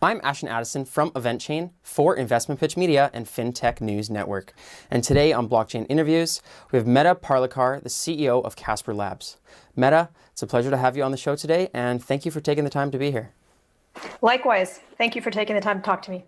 I'm Ashton Addison from EventChain for Investmentpitch Media and FinTech News Network. And today on Blockchain Interviews, we have Medha Parlikar, the CEO of Casper Labs. Medha, it's a pleasure to have you on the show today, and thank you for taking the time to be here. Likewise. Thank you for taking the time to talk to me.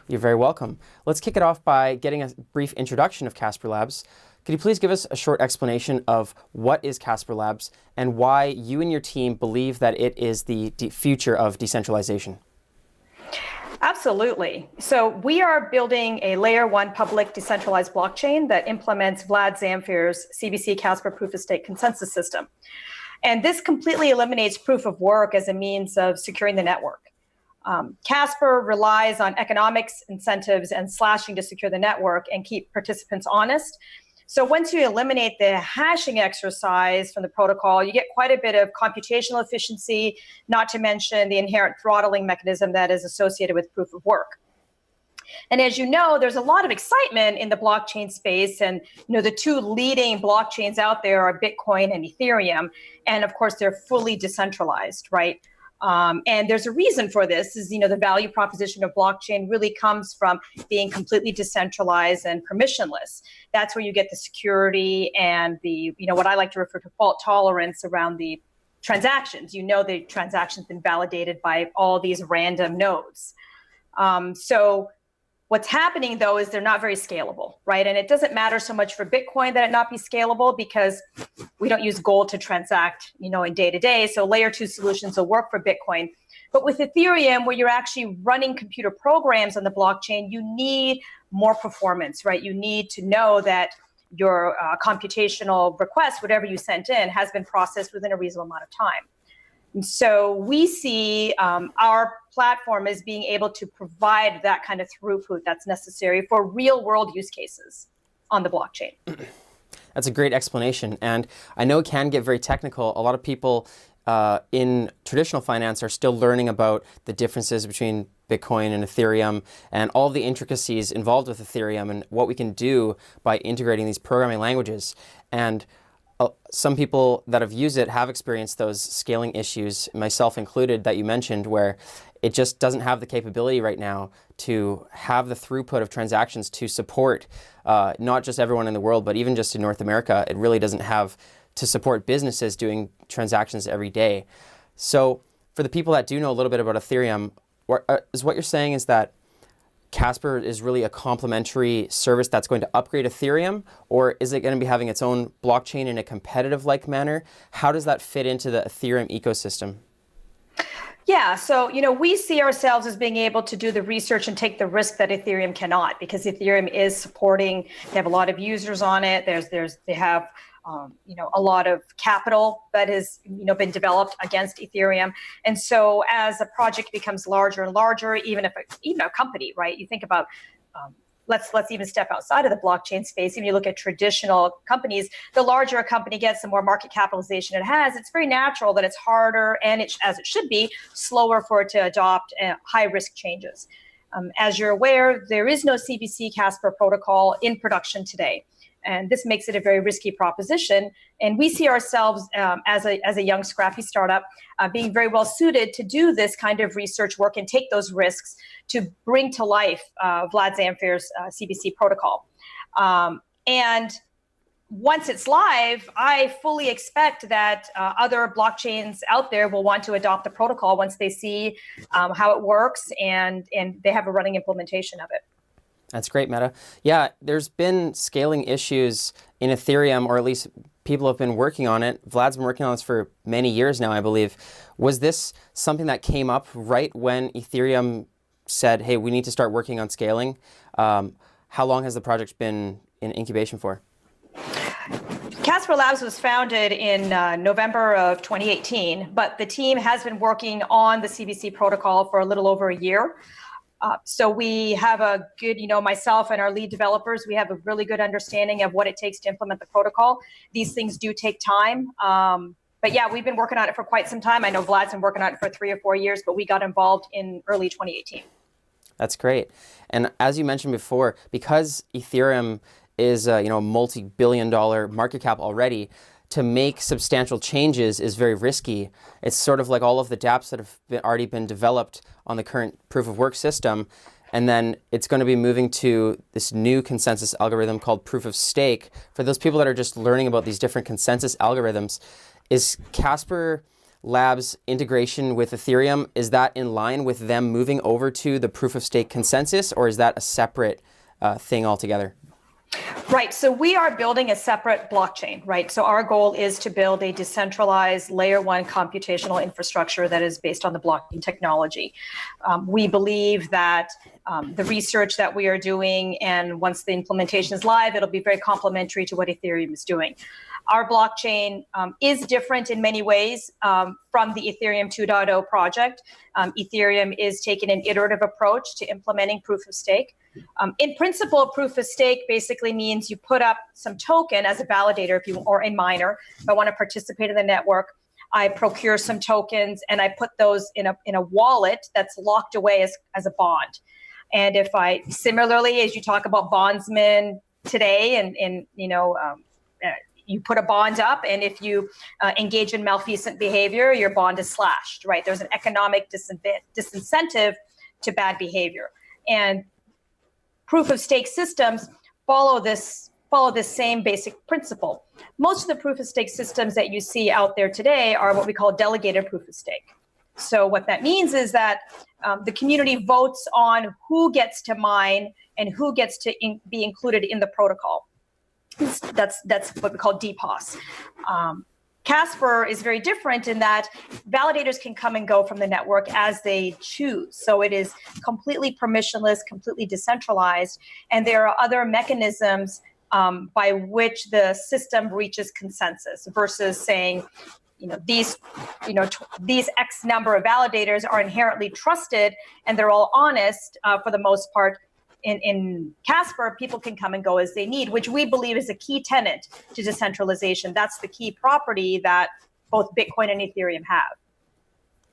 You're very welcome. Let's kick it off by getting a brief introduction of Casper Labs. Could you please give us a short explanation of what is Casper Labs and why you and your team believe that it is the future of decentralization? Absolutely. So we are building a layer one public decentralized blockchain that implements Vlad Zamfir's CBC Casper proof of stake consensus system. And this completely eliminates proof of work as a means of securing the network. Casper relies on economics, incentives, and slashing to secure the network and keep participants honest. So once you eliminate the hashing exercise from the protocol, you get quite a bit of computational efficiency, not to mention the inherent throttling mechanism that is associated with proof of work. And as you know, there's a lot of excitement in the blockchain space, and the two leading blockchains out there are Bitcoin and Ethereum, and of course they're fully decentralized, right? And there's a reason for this is, the value proposition of blockchain really comes from being completely decentralized and permissionless. That's where you get the security and the, what I like to refer to fault tolerance around the transactions. The transaction's been validated by all these random nodes. So what's happening, though, is they're not very scalable, right? And it doesn't matter so much for Bitcoin that it not be scalable because we don't use gold to transact, in day-to-day. So layer two solutions will work for Bitcoin. But with Ethereum, where you're actually running computer programs on the blockchain, you need more performance, right? You need to know that your computational request, whatever you sent in, has been processed within a reasonable amount of time. And so we see our platform as being able to provide that kind of throughput that's necessary for real world use cases on the blockchain. That's a great explanation. And I know it can get very technical. A lot of people in traditional finance are still learning about the differences between Bitcoin and Ethereum and all the intricacies involved with Ethereum and what we can do by integrating these programming languages. And some people that have used it have experienced those scaling issues, myself included, that you mentioned, where it just doesn't have the capability right now to have the throughput of transactions to support not just everyone in the world, but even just in North America. It really doesn't have to support businesses doing transactions every day. So for the people that do know a little bit about Ethereum, what you're saying is that Casper is really a complementary service that's going to upgrade Ethereum, or is it going to be having its own blockchain in a competitive-like manner? How does that fit into the Ethereum ecosystem? Yeah, so we see ourselves as being able to do the research and take the risk that Ethereum cannot, because Ethereum is supporting. They have a lot of users on it. They have a lot of capital that has been developed against Ethereum. And so as a project becomes larger and larger, even a company, right? You think about let's even step outside of the blockchain space. Even you look at traditional companies, the larger a company gets, the more market capitalization it has. It's very natural that it's harder and as it should be, slower for it to adopt high risk changes. As you're aware, there is no CBC Casper protocol in production today. And this makes it a very risky proposition. And we see ourselves as a young, scrappy startup being very well suited to do this kind of research work and take those risks to bring to life Vlad Zamfir's CBC protocol. And once it's live, I fully expect that other blockchains out there will want to adopt the protocol once they see how it works and they have a running implementation of it. That's great, Medha. Yeah, there's been scaling issues in Ethereum, or at least people have been working on it. Vlad's been working on this for many years now, I believe. Was this something that came up right when Ethereum said, hey, we need to start working on scaling? How long has the project been in incubation for? Casper Labs was founded in November of 2018, but the team has been working on the CBC protocol for a little over a year. So we have a good, myself and our lead developers, we have a really good understanding of what it takes to implement the protocol. These things do take time. But yeah, we've been working on it for quite some time. I know Vlad's been working on it for 3 or 4 years, but we got involved in early 2018. That's great. And as you mentioned before, because Ethereum is a multi-billion-dollar market cap already, to make substantial changes is very risky. It's sort of like all of the dApps that have already been developed on the current proof of work system, and then it's going to be moving to this new consensus algorithm called proof of stake. For those people that are just learning about these different consensus algorithms, is Casper Labs integration with Ethereum, is that in line with them moving over to the proof of stake consensus, or is that a separate thing altogether? Right. So we are building a separate blockchain, right? So our goal is to build a decentralized layer one computational infrastructure that is based on the blockchain technology. We believe that the research that we are doing, and once the implementation is live, it'll be very complementary to what Ethereum is doing. Our blockchain is different in many ways from the Ethereum 2.0 project. Ethereum is taking an iterative approach to implementing proof of stake. In principle, proof of stake basically means you put up some token as a validator, if you or a miner. If I want to participate in the network, I procure some tokens and I put those in a wallet that's locked away as a bond. And if I similarly, as you talk about bondsmen today, and you put a bond up, and if you engage in malfeasant behavior, your bond is slashed, right? There's an economic disincentive to bad behavior. And proof of stake systems follow this same basic principle. Most of the proof of stake systems that you see out there today are what we call delegated proof of stake. So what that means is that the community votes on who gets to mine and who gets to be included in the protocol. That's what we call DPoS. Casper is very different in that validators can come and go from the network as they choose. So it is completely permissionless, completely decentralized, and there are other mechanisms by which the system reaches consensus versus saying, these X number of validators are inherently trusted and they're all honest for the most part. In Casper, people can come and go as they need, which we believe is a key tenet to decentralization. That's the key property that both Bitcoin and Ethereum have.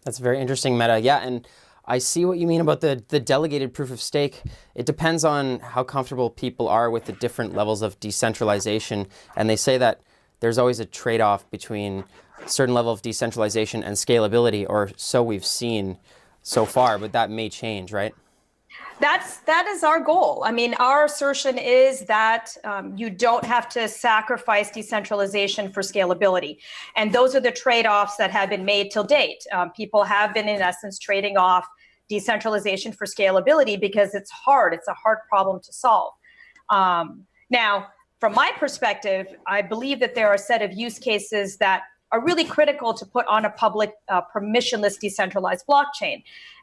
That's very interesting, Medha. Yeah, and I see what you mean about the delegated proof of stake. It depends on how comfortable people are with the different levels of decentralization. And they say that there's always a trade-off between a certain level of decentralization and scalability, or so we've seen so far, but that may change, right? That is our goal. I mean, our assertion is that you don't have to sacrifice decentralization for scalability. And those are the trade-offs that have been made till date. People have been, in essence, trading off decentralization for scalability because it's hard. It's a hard problem to solve. Now, from my perspective, I believe that there are a set of use cases that are really critical to put on a public permissionless decentralized blockchain.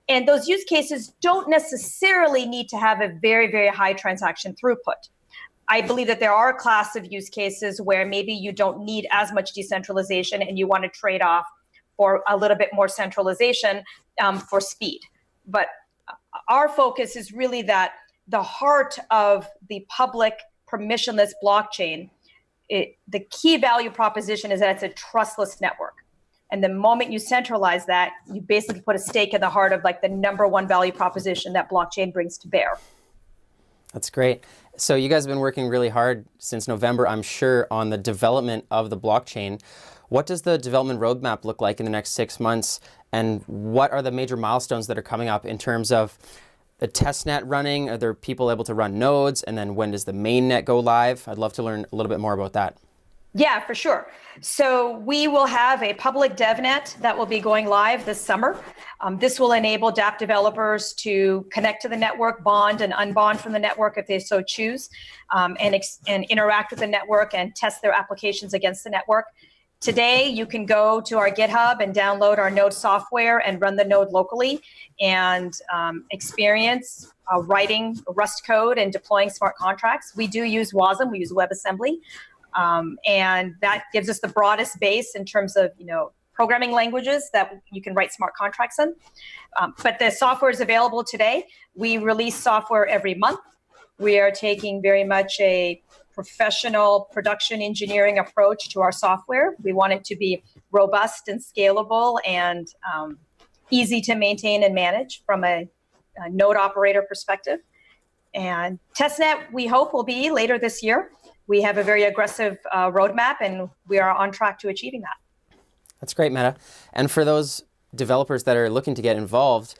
And those use cases don't necessarily need to have a very, very high transaction throughput. I believe that there are a class of use cases where maybe you don't need as much decentralization and you want to trade off for a little bit more centralization for speed. But our focus is really that the heart of the public permissionless blockchain, the key value proposition is that it's a trustless network. And the moment you centralize that, you basically put a stake in the heart of like the number one value proposition that blockchain brings to bear. That's great. So you guys have been working really hard since November, I'm sure, on the development of the blockchain. What does the development roadmap look like in the next 6 months? And what are the major milestones that are coming up in terms of the testnet running? Are there people able to run nodes? And then when does the mainnet go live? I'd love to learn a little bit more about that. Yeah, for sure. So we will have a public DevNet that will be going live this summer. This will enable dApp developers to connect to the network, bond and unbond from the network if they so choose, and interact with the network and test their applications against the network. Today, you can go to our GitHub and download our node software and run the node locally and experience writing Rust code and deploying smart contracts. We do use WASM, we use WebAssembly. And that gives us the broadest base in terms of, programming languages that you can write smart contracts in. But the software is available today. We release software every month. We are taking very much a professional production engineering approach to our software. We want it to be robust and scalable and easy to maintain and manage from a node operator perspective. And testnet, we hope, will be later this year. we have a very aggressive roadmap, and we are on track to achieving that. That's great, Medha. And for those developers that are looking to get involved,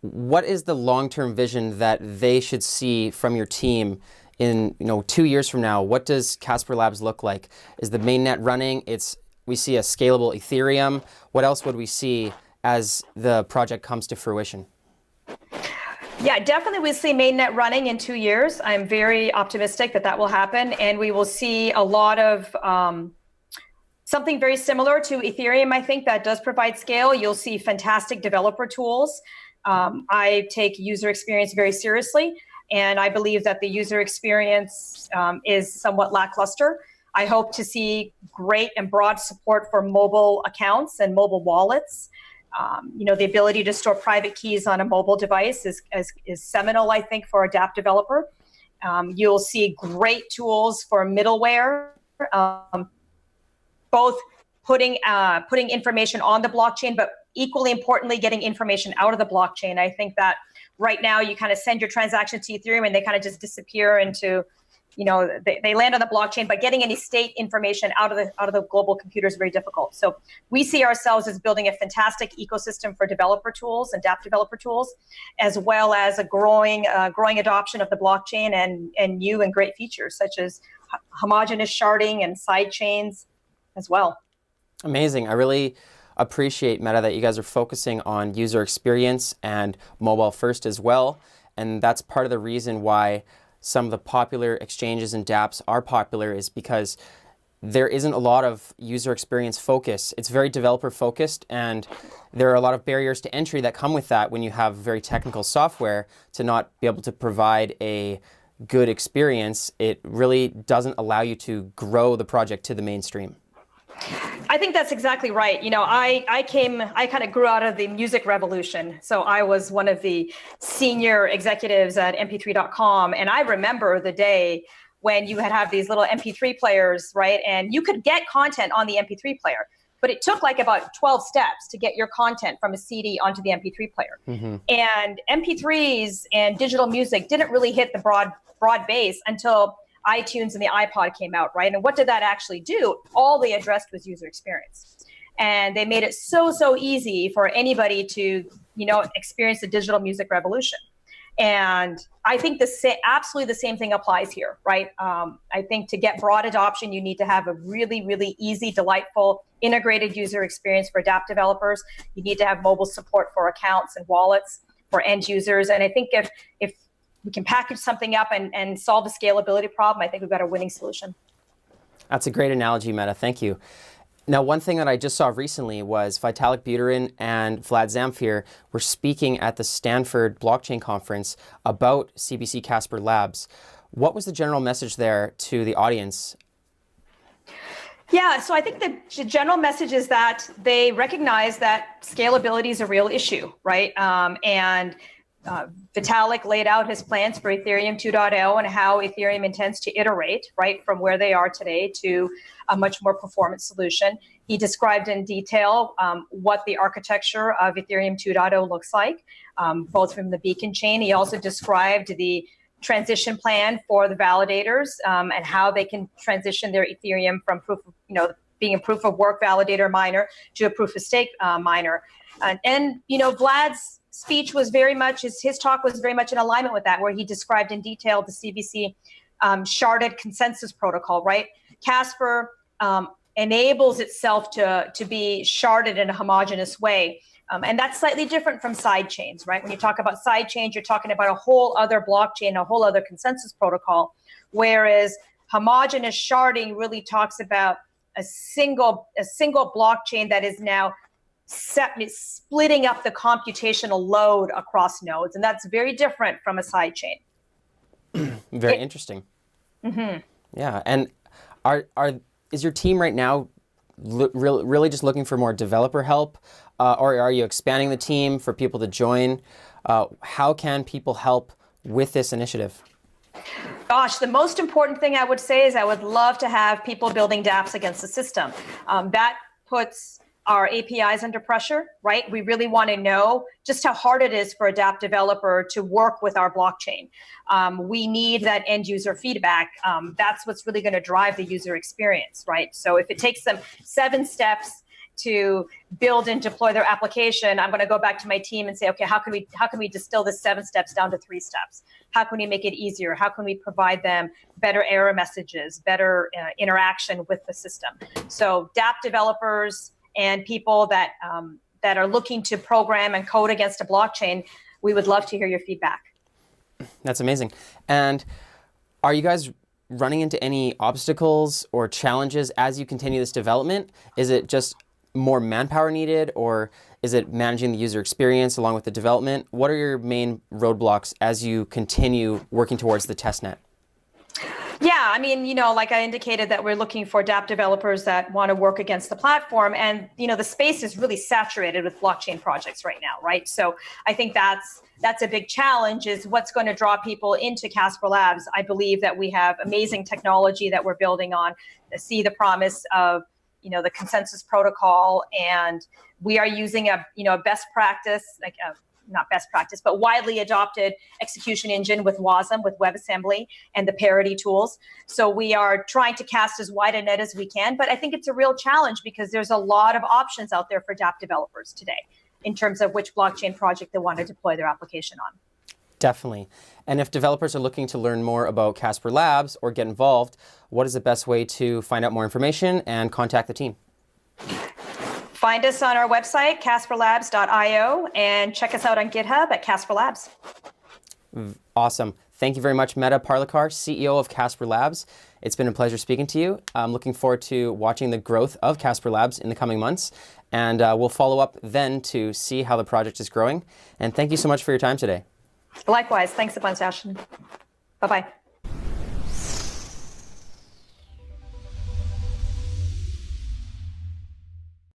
what is the long-term vision that they should see from your team in 2 years from now? What does Casper Labs look like? Is the mainnet running? We see a scalable Ethereum. What else would we see as the project comes to fruition? Yeah, definitely we see mainnet running in 2 years. I'm very optimistic that that will happen, and we will see a lot of something very similar to Ethereum, I think, that does provide scale. You'll see fantastic developer tools. I take user experience very seriously, and I believe that the user experience is somewhat lackluster. I hope to see great and broad support for mobile accounts and mobile wallets. The ability to store private keys on a mobile device is seminal, I think, for a dApp developer. You'll see great tools for middleware, both putting information on the blockchain, but equally importantly, getting information out of the blockchain. I think that right now you kind of send your transactions to Ethereum and they kind of just disappear into, they land on the blockchain, but getting any state information out of the global computer is very difficult. So we see ourselves as building a fantastic ecosystem for developer tools and dApp developer tools, as well as a growing adoption of the blockchain and new and great features such as homogeneous sharding and side chains as well. Amazing. I really appreciate, Medha, that you guys are focusing on user experience and mobile first as well. And that's part of the reason why some of the popular exchanges and dApps are popular, is because there isn't a lot of user experience focus. It's very developer focused, and there are a lot of barriers to entry that come with that when you have very technical software to not be able to provide a good experience. It really doesn't allow you to grow the project to the mainstream. I think that's exactly right. I kind of grew out of the music revolution. So I was one of the senior executives at mp3.com. And I remember the day when you had have these little MP3 players, right? And you could get content on the MP3 player, but it took like about 12 steps to get your content from a CD onto the MP3 player. Mm-hmm. And MP3s and digital music didn't really hit the broad base until iTunes and the iPod came out, right? And what did that actually do? All they addressed was user experience. And they made it so easy for anybody to, experience the digital music revolution. And I think absolutely the same thing applies here, right? I think to get broad adoption, you need to have a really, really easy, delightful, integrated user experience for dApp developers. You need to have mobile support for accounts and wallets for end users. And I think if we can package something up and solve the scalability problem, I think we've got a winning solution. That's a great analogy, Medha. Thank you. Now, one thing that I just saw recently was Vitalik Buterin and Vlad Zamfir were speaking at the Stanford blockchain conference about CBC Casper Labs. What was the general message there to the audience? Yeah, so I think the general message is that they recognize that scalability is a real issue, right? Vitalik laid out his plans for Ethereum 2.0 and how Ethereum intends to iterate, right, from where they are today to a much more performant solution. He described in detail what the architecture of Ethereum 2.0 looks like, both from the beacon chain. He also described the transition plan for the validators and how they can transition their Ethereum from being a proof of work validator miner to a proof of stake miner. And Vlad's speech was his talk was very much in alignment with that, where he described in detail the CBC sharded consensus protocol, right? Casper enables itself to be sharded in a homogeneous way. And that's slightly different from side chains, right? When you talk about side chains, you're talking about a whole other blockchain, a whole other consensus protocol, whereas homogeneous sharding really talks about a single blockchain that is now splitting up the computational load across nodes, and that's very different from a side chain. Very interesting. Mm-hmm. Yeah, and is your team right now really just looking for more developer help, or are you expanding the team for people to join? How can people help with this initiative? Gosh, the most important thing I would say is I would love to have people building dApps against the system. That puts our APIs under pressure, right? We really want to know just how hard it is for a dApp developer to work with our blockchain. We need that end user feedback. That's what's really going to drive the user experience, right? So if it takes them 7 steps to build and deploy their application, I'm going to go back to my team and say, okay, how can we distill this 7 steps down to 3 steps? How can we make it easier? How can we provide them better error messages, better interaction with the system? So dApp developers and people that that are looking to program and code against a blockchain, we would love to hear your feedback. That's amazing. And are you guys running into any obstacles or challenges as you continue this development? Is it just more manpower needed, or is it managing the user experience along with the development? What are your main roadblocks as you continue working towards the testnet? Yeah, I mean, like I indicated, that we're looking for dApp developers that want to work against the platform. And, the space is really saturated with blockchain projects right now, right? So I think that's a big challenge, is what's going to draw people into Casper Labs. I believe that we have amazing technology that we're building on, see the promise of, the consensus protocol. And we are using a best practice, not best practice, but widely adopted execution engine with WASM, with WebAssembly, and the parity tools. So we are trying to cast as wide a net as we can, but I think it's a real challenge because there's a lot of options out there for dApp developers today in terms of which blockchain project they want to deploy their application on. Definitely. And if developers are looking to learn more about Casper Labs or get involved, what is the best way to find out more information and contact the team? Find us on our website, CasperLabs.io, and check us out on GitHub at Casper Labs. Awesome. Thank you very much, Medha Parlikar, CEO of Casper Labs. It's been a pleasure speaking to you. I'm looking forward to watching the growth of Casper Labs in the coming months, and we'll follow up then to see how the project is growing. And thank you so much for your time today. Likewise. Thanks a bunch, Ashton. Bye-bye.